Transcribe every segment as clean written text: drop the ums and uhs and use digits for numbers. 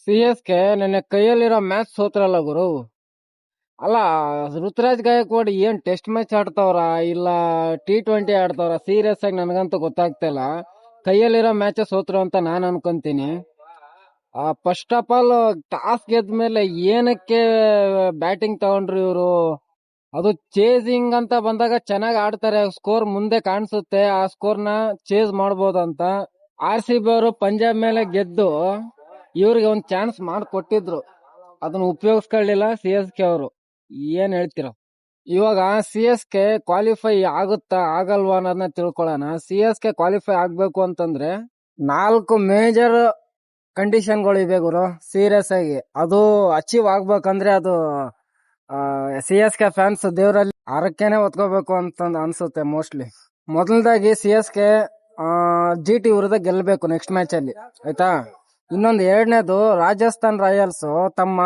C S K ನನ್ನ ಕೈಯಲ್ಲಿರೋ match ಸೋತ್ರಲ್ಲ ಗುರು. ಅಲ್ಲ, ಋತುರಾಜ್ ಗಾಯಕ್ವಾಡ್ ಏನ್ ಟೆಸ್ಟ್ ಮ್ಯಾಚ್ ಆಡ್ತಾವ್ರ ಇಲ್ಲ T20 ಆಡ್ತಾವ್ರ, ಸೀರಿಯಸ್ ಆಗಿ ನನಗಂತೂ ಗೊತ್ತಾಗ್ತಾ ಇಲ್ಲ. ಕೈಯಲ್ಲಿರೋ ಮ್ಯಾಚ್ ಸೋತ್ರು ಅಂತ ನಾನ್ ಅನ್ಕೊಂತೀನಿ. ಫಸ್ಟ್ ಆಫ್ ಆಲ್ ಟಾಸ್ ಗೆದ್ಮೇಲೆ ಏನಕ್ಕೆ ಬ್ಯಾಟಿಂಗ್ ತಗೊಂಡ್ರು ಇವರು? ಅದು ಚೇಸಿಂಗ್ ಅಂತ ಬಂದಾಗ ಚೆನ್ನಾಗಿ ಆಡ್ತಾರೆ, ಸ್ಕೋರ್ ಮುಂದೆ ಕಾಣಿಸುತ್ತೆ, ಆ ಸ್ಕೋರ್ ನ ಚೇಸ್ ಮಾಡ್ಬೋದಂತ. RCB ಅವರು ಪಂಜಾಬ್ ಮೇಲೆ ಗೆದ್ದು ಇವ್ರಿಗೆ ಒಂದ್ ಚಾನ್ಸ್ ಮಾಡಿಕೊಟ್ಟಿದ್ರು, ಅದನ್ನ ಉಪಯೋಗಿಸ್ಕೊಳ್ಳಿಲ್ಲ CSK ಅವರು. ಏನ್ ಹೇಳ್ತೀರ? ಇವಾಗ CSK ಕ್ವಾಲಿಫೈ ಆಗುತ್ತಾ ಆಗಲ್ವಾ ಅನ್ನೋದನ್ನ ತಿಳ್ಕೊಳ್ಳೋಣ. CSK ಕ್ವಾಲಿಫೈ ಆಗ್ಬೇಕು ಅಂತಂದ್ರೆ 4 ಮೇಜರ್ ಕಂಡೀಷನ್ಗಳು ಇವೆ ಗುರು. ಸೀರಿಯಸ್ ಆಗಿ ಅದು ಅಚೀವ್ ಆಗ್ಬೇಕಂದ್ರೆ ಅದು CSK ಫ್ಯಾನ್ಸ್ ದೇವರಲ್ಲಿ ಹರಕೆನೆ ಹೊತ್ಕೋಬೇಕು ಅಂತ ಅನ್ಸುತ್ತೆ ಮೋಸ್ಟ್ಲಿ. ಮೊದಲದಾಗಿ CSK GT ವಿರುದ್ಧ ಗೆಲ್ಲಬೇಕು ನೆಕ್ಸ್ಟ್ ಮ್ಯಾಚ್ ಅಲ್ಲಿ, ಆಯ್ತಾ? ಇನ್ನೊಂದು ಎರಡನೇದು, ರಾಜಸ್ಥಾನ್ ರಾಯಲ್ಸ್ ತಮ್ಮ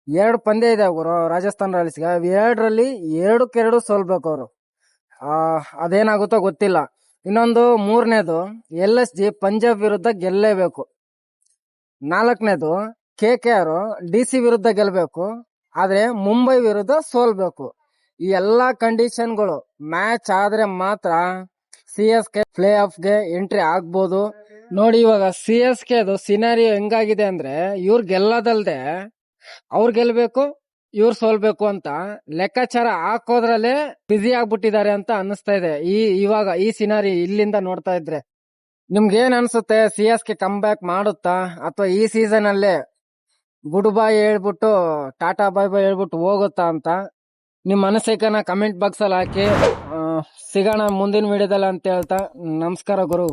2 ಪಂದ್ಯ ಇದೆ ಗುರು ರಾಜಸ್ಥಾನ್ ರಾಯಲ್ಸ್ಗೆ. 2ರಲ್ಲಿ 2-2 ಸೋಲ್ಬೇಕು ಅವರು. ಅದೇನಾಗುತ್ತೋ ಗೊತ್ತಿಲ್ಲ. ಇನ್ನೊಂದು ಮೂರನೇದು, LSG ಪಂಜಾಬ್ ವಿರುದ್ಧ ಗೆಲ್ಲೇಬೇಕು. 4ನೇದು, KKR DC ವಿರುದ್ಧ ಗೆಲ್ಬೇಕು, ಆದ್ರೆ ಮುಂಬೈ ವಿರುದ್ಧ ಸೋಲ್ಬೇಕು. ಈ ಎಲ್ಲಾ ಕಂಡೀಷನ್ಗಳು ಮ್ಯಾಚ್ ಆದ್ರೆ ಮಾತ್ರ CSK ಪ್ಲೇ ಆಫ್ ಗೆ ಎಂಟ್ರಿ ಆಗ್ಬೋದು. ನೋಡಿ, ಇವಾಗ CSK ಸಿನಾರಿಯೋ ಹೆಂಗಾಗಿದೆ ಅಂದ್ರೆ, ಇವ್ರು ಗೆಲ್ಲದಲ್ದೆ ಅವ್ರು ಗೆಲ್ಬೇಕು, ಇವ್ರು ಸೋಲ್ಬೇಕು ಅಂತ ಲೆಕ್ಕಾಚಾರ ಹಾಕೋದ್ರಲ್ಲೇ ಬ್ಯುಸಿ ಆಗ್ಬಿಟ್ಟಿದ್ದಾರೆ ಅಂತ ಅನ್ನಿಸ್ತಾ ಇದೆ ಇವಾಗ ಈ ಸಿನಾರಿ ಇಲ್ಲಿಂದ ನೋಡ್ತಾ ಇದ್ರೆ. ನಿಮ್ಗೆ ಏನ್ ಅನ್ಸುತ್ತೆ? CSK ಕಮ್ ಬ್ಯಾಕ್ ಮಾಡುತ್ತಾ, ಅಥವಾ ಈ ಸೀಸನ್ ಅಲ್ಲೇ ಗುಡ್ ಬೈ ಹೇಳ್ಬಿಟ್ಟು ಟಾಟಾ ಬೈ ಬೈ ಹೇಳ್ಬಿಟ್ಟು ಹೋಗುತ್ತಾ ಅಂತ ನಿಮ್ ಅನಿಸಿಕೆನ ಕಮೆಂಟ್ ಬಾಕ್ಸ್ ಅಲ್ಲಿ ಹಾಕಿ. ಸಿಗೋಣ ಮುಂದಿನ ವಿಡಿಯೋದಲ್ಲಿ ಅಂತ ಹೇಳ್ತಾ, ನಮಸ್ಕಾರ ಗುರು.